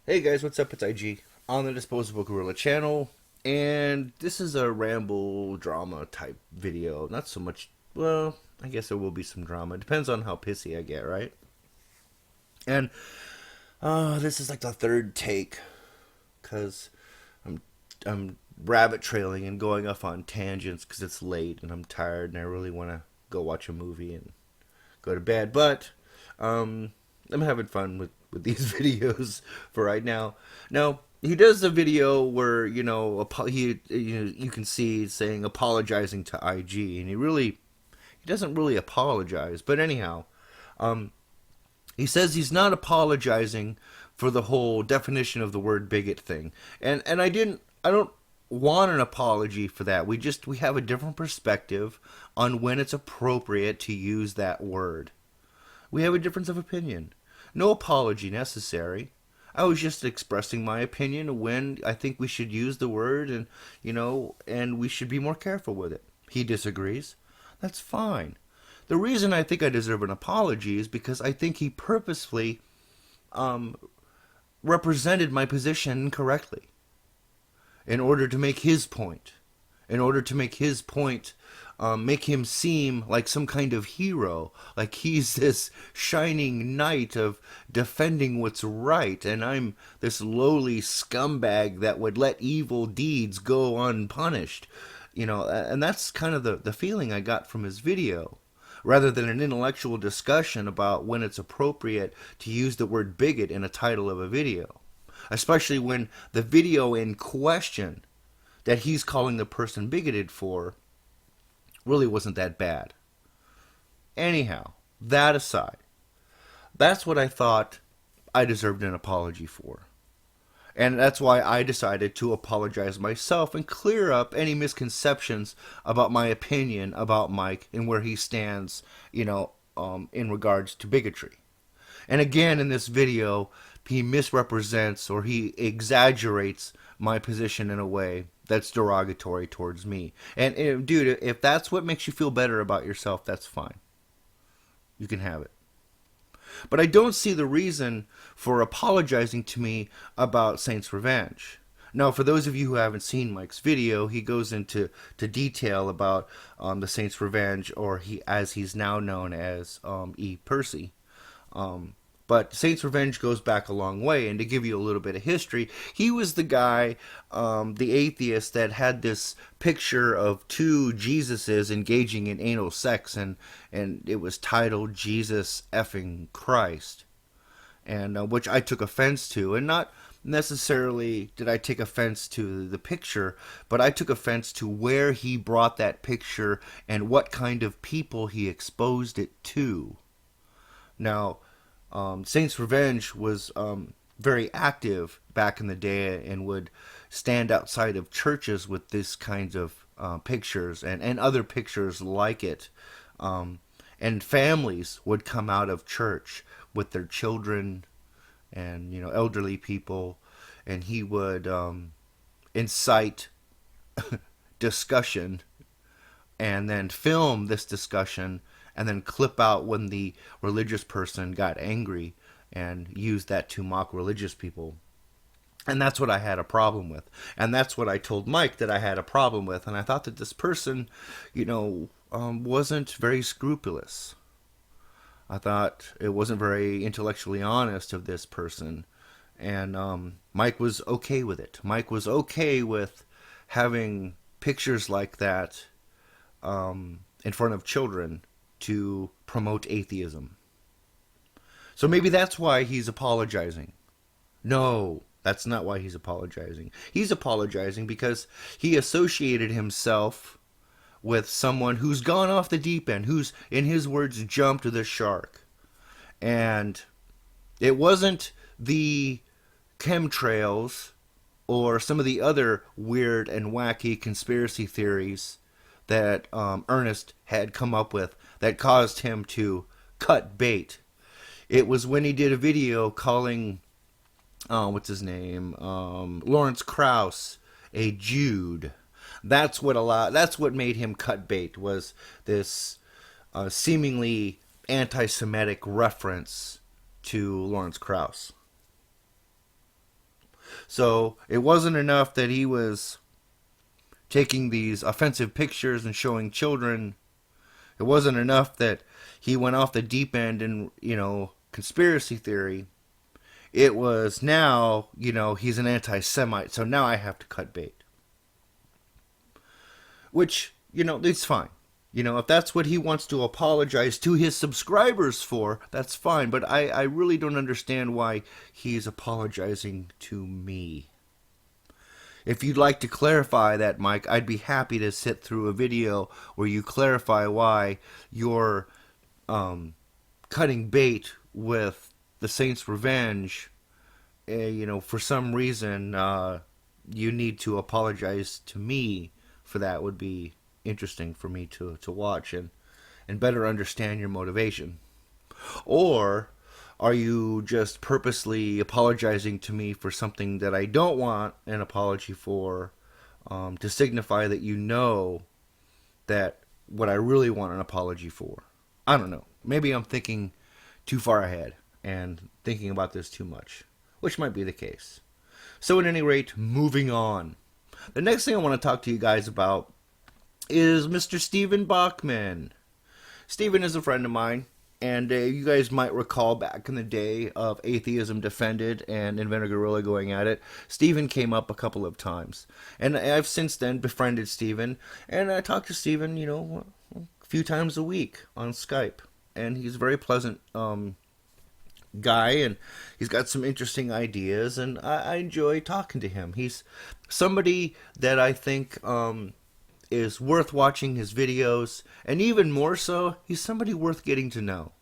Hey guys, what's up? It's IG on the Disposablegorilla channel, and this is a ramble drama type video. Not so much, well, I guess there will be some drama. It depends on how pissy I get, right? And this is like the third take, because I'm, I'm rabbit trailing and going off on tangents because it's late and I'm tired and I really want to go watch a movie and go to bed. But um, I'm having fun with these videos for right now. Now he does a video where you can see saying apologizing to IG, and he doesn't really apologize. But anyhow, he says he's not apologizing for the whole definition of the word bigot thing, and I don't want an apology for that. We have a different perspective on when it's appropriate to use that word. We have a difference of opinion. No apology necessary. I was just expressing my opinion when I think we should use the word, and we should be more careful with it. He disagrees. That's fine. The reason I think I deserve an apology is because I think he purposefully represented my position correctly in order to make his point. In order to make his point, make him seem like some kind of hero, like he's this shining knight of defending what's right, and I'm this lowly scumbag that would let evil deeds go unpunished. And that's kind of the feeling I got from his video. Rather than an intellectual discussion about when it's appropriate to use the word bigot in a title of a video, especially when the video in question that he's calling the person bigoted for really wasn't that bad. Anyhow, that aside, that's what I thought I deserved an apology for. And that's why I decided to apologize myself and clear up any misconceptions about my opinion about Mike and where he stands, in regards to bigotry. And again, in this video, he misrepresents or he exaggerates my position in a way that's derogatory towards me. And dude, if that's what makes you feel better about yourself, that's fine. You can have it. But I don't see the reason for apologizing to me about Saint's Revenge. Now, for those of you who haven't seen Mike's video, he goes into detail about the Saint's Revenge, or as he's now known as E. Percy. Um, but Saint's Revenge goes back a long way, and to give you a little bit of history, he was the guy, the atheist, that had this picture of two Jesuses engaging in anal sex, and it was titled Jesus effing Christ, and which I took offense to, and not necessarily did I take offense to the picture, but I took offense to where he brought that picture and what kind of people he exposed it to. Now, Saints Revenge was very active back in the day and would stand outside of churches with this kinds of pictures and other pictures like it. And families would come out of church with their children and elderly people, and he would incite discussion and then film this discussion and then clip out when the religious person got angry and used that to mock religious people. And that's what I had a problem with. And that's what I told Mike that I had a problem with. And I thought that this person, wasn't very scrupulous. I thought it wasn't very intellectually honest of this person. And Mike was okay with it. Mike was okay with having pictures like that in front of children to promote atheism. So maybe that's why he's apologizing. No, that's not why he's apologizing. He's apologizing because he associated himself with someone who's gone off the deep end, who's, in his words, jumped the shark. And it wasn't the chemtrails or some of the other weird and wacky conspiracy theories that Ernest had come up with that caused him to cut bait. It was when he did a video calling, what's his name, Lawrence Krauss, a Jude. That's what made him cut bait, was this seemingly anti-Semitic reference to Lawrence Krauss. So it wasn't enough that he was taking these offensive pictures and showing children. It wasn't enough that he went off the deep end in, conspiracy theory. It was now, he's an anti-Semite, so now I have to cut bait. Which, it's fine. If that's what he wants to apologize to his subscribers for, that's fine. But I really don't understand why he's apologizing to me. If you'd like to clarify that, Mike, I'd be happy to sit through a video where you clarify why you're cutting bait with the Saints' Revenge. For some reason, you need to apologize to me for that. Would be interesting for me to watch and better understand your motivation. Or are you just purposely apologizing to me for something that I don't want an apology for, to signify that you know that what I really want an apology for? I don't know. Maybe I'm thinking too far ahead and thinking about this too much, which might be the case. So at any rate, moving on. The next thing I want to talk to you guys about is Mr. Stephen Bachman. Stephen is a friend of mine. And you guys might recall back in the day of Atheism Defended and Gorilla going at it, Stephen came up a couple of times. And I've since then befriended Stephen, and I talk to Stephen, a few times a week on Skype. And he's a very pleasant guy, and he's got some interesting ideas, and I enjoy talking to him. He's somebody that I think is worth watching his videos, and even more so, he's somebody worth getting to know.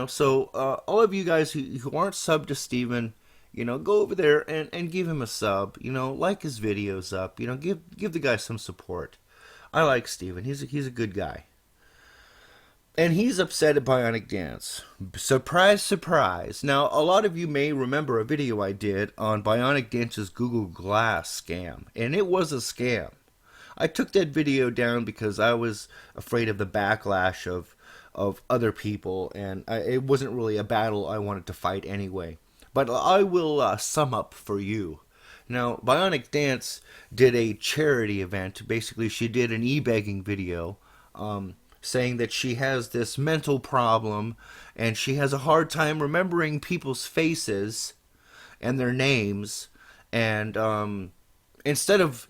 So all of you guys who aren't subbed to Steven, go over there and give him a sub. Like his videos up. Give the guy some support. I like Steven. He's a good guy. And he's upset at Bionic Dance. Surprise, surprise. Now, a lot of you may remember a video I did on Bionic Dance's Google Glass scam, and it was a scam. I took that video down because I was afraid of the backlash of other people, and it wasn't really a battle I wanted to fight anyway. But I will sum up for you. Now, Bionic Dance did a charity event. Basically, she did an e-begging video saying that she has this mental problem, and she has a hard time remembering people's faces and their names, and instead of,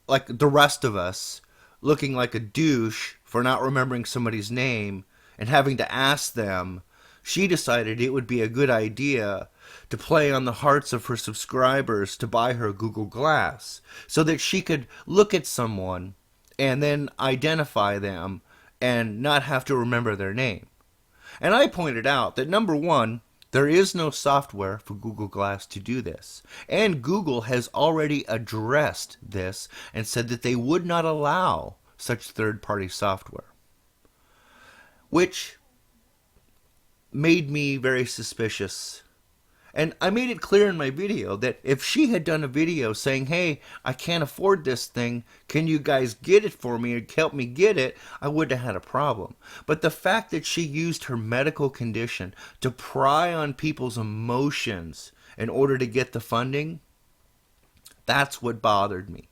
like the rest of us, looking like a douche for not remembering somebody's name and having to ask them, she decided it would be a good idea to play on the hearts of her subscribers to buy her Google Glass so that she could look at someone and then identify them and not have to remember their name. And I pointed out that, number one, there is no software for Google Glass to do this. And Google has already addressed this and said that they would not allow such third-party software. Which made me very suspicious. And I made it clear in my video that if she had done a video saying, hey, I can't afford this thing, can you guys get it for me or help me get it, I wouldn't have had a problem. But the fact that she used her medical condition to pry on people's emotions in order to get the funding, that's what bothered me.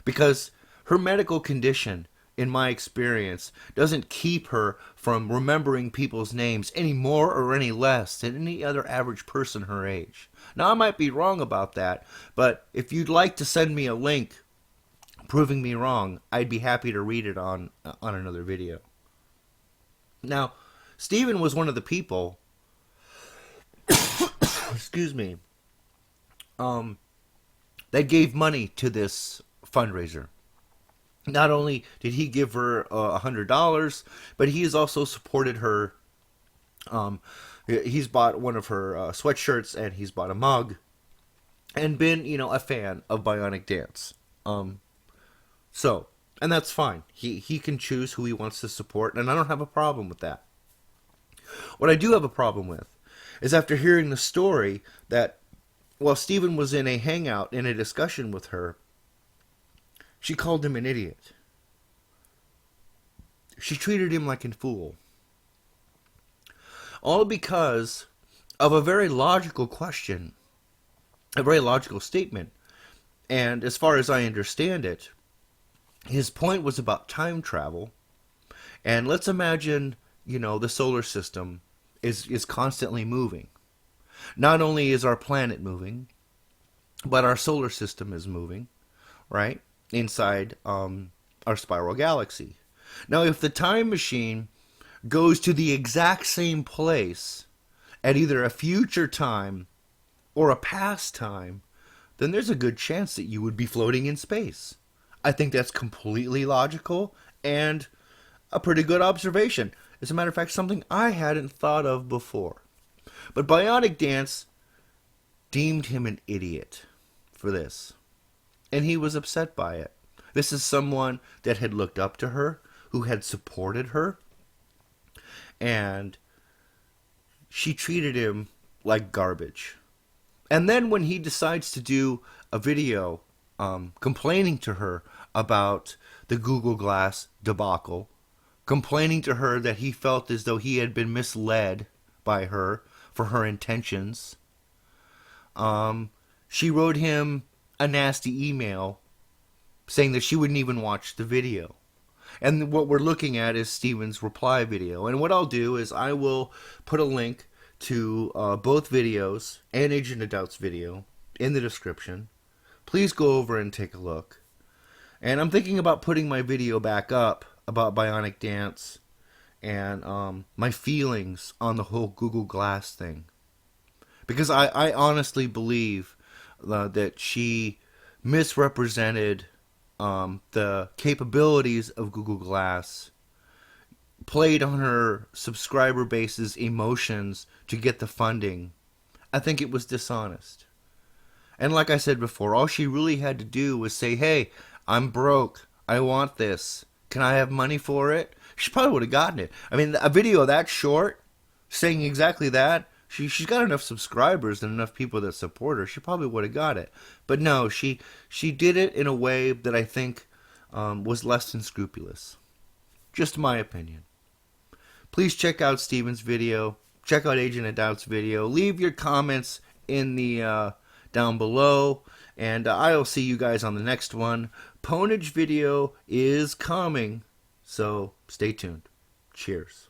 Because her medical condition, in my experience, doesn't keep her from remembering people's names any more or any less than any other average person her age. Now, I might be wrong about that, but if you'd like to send me a link proving me wrong, I'd be happy to read it on another video. Now, Stephen was one of the people, excuse me, that gave money to this fundraiser. Not only did he give her $100, but he has also supported her. He's bought one of her sweatshirts, and he's bought a mug, and been, a fan of Bionic Dance. And that's fine. He can choose who he wants to support, and I don't have a problem with that. What I do have a problem with is after hearing the story that while Stephen was in a hangout in a discussion with her, she called him an idiot. She treated him like a fool. All because of a very logical question. a very logical statement. And as far as I understand it, his point was about time travel. And let's imagine, the solar system is constantly moving. Not only is our planet moving, but our solar system is moving, right? Inside our spiral galaxy. Now, if the time machine goes to the exact same place at either a future time or a past time, then there's a good chance that you would be floating in space. I think that's completely logical and a pretty good observation. As a matter of fact, something I hadn't thought of before. But Bionic Dance deemed him an idiot for this, and he was upset by it. This is someone that had looked up to her, who had supported her, and she treated him like garbage. And then when he decides to do a video complaining to her about the Google Glass debacle, complaining to her that he felt as though he had been misled by her for her intentions, she wrote him a nasty email saying that she wouldn't even watch the video. And what we're looking at is Steven's reply video. And what I'll do is I will put a link to both videos and Agent of Doubt's video in the description. Please go over and take a look. And I'm thinking about putting my video back up about Bionic Dance and my feelings on the whole Google Glass thing. Because I honestly believe that she misrepresented the capabilities of Google Glass, played on her subscriber base's emotions to get the funding. I think it was dishonest. And like I said before, all she really had to do was say, hey, I'm broke. I want this. Can I have money for it? She probably would have gotten it. I mean, a video that short, saying exactly that, she's got enough subscribers and enough people that support her. She probably would have got it. But no, she did it in a way that I think was less than scrupulous. Just my opinion. Please check out Steven's video. Check out Agent of Doubt's video. Leave your comments in the down below. And I'll see you guys on the next one. Ponage video is coming. So stay tuned. Cheers.